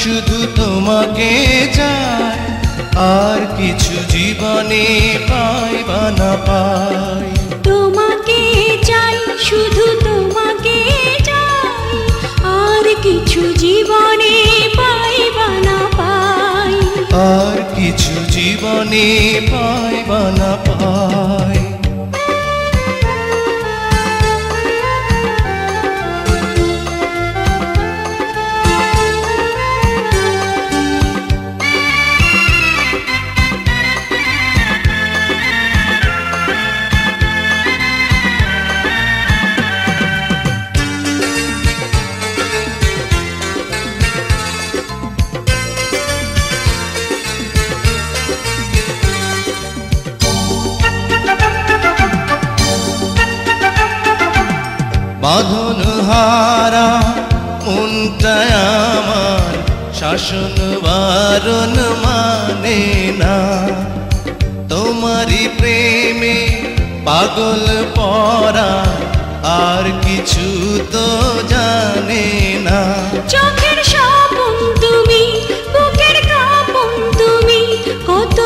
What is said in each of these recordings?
শুধু তোমাকে চাই, আর কিছু জীবনে পাই বা না পাই। তোমাকে চাই, শুধু তোমাকে চাই, আর কিছু জীবনে পাই বা না পাই। আর কিছু জীবনে পাই বা না পাই। বাঁধন হারা মনটা আমার শাসন বারণ মানে না, তোমারই প্রেমে পাগল পরা আর কিছু তো জানে না। চোখের স্বপন তুমি, বুকের কাঁপন তুমি, কত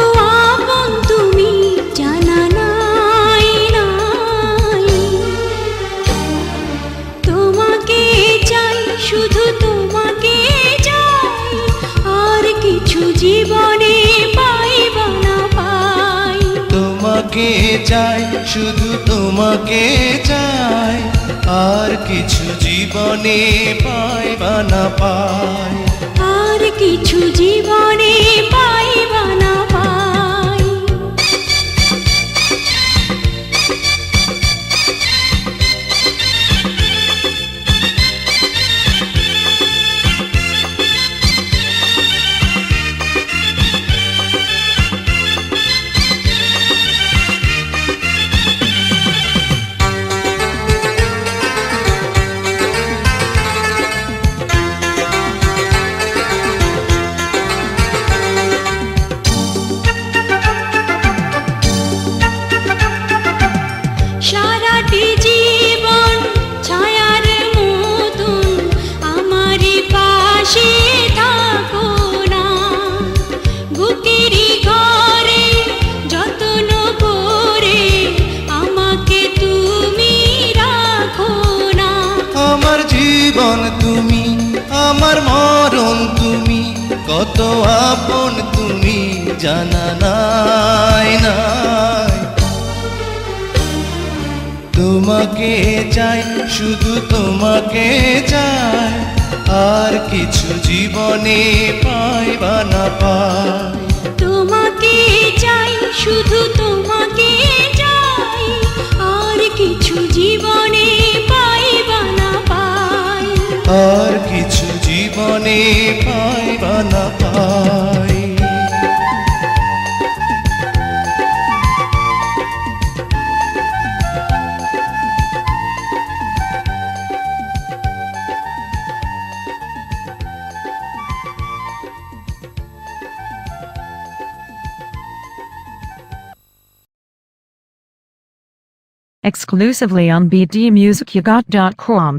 আপন তুমি জানা নাই নাই। তোমাকে চাই, শুধু তোমাকে চাই, আর কিছু জীবনে পাই বা না পাই। তোমাকে চাই, শুধু তোমাকে চাই, আর কিছু জীবনে পাই বা না পাই। আর কিছু জীবনে পাই বা না পাই। সারাটি জীবন ছায়ার মতন আমারই পাশে থাকো না, বুকেরই ঘরে যত্ন করে আমাকে তুমি রাখো না। আমার জীবন তুমি, আমার মরণ তুমি, কত আপন তুমি জানা নাই নাই। তোমাকে চাই, শুধু তোমাকে চাই, আর কিছু জীবনে পাই বা না পাই। তোমাকে চাই, শুধু তোমাকে চাই, আর কিছু জীবনে পাই বা না পাই। আর কিছু জীবনে পাই বা না পাই। Exclusively on bdmusicygot.com.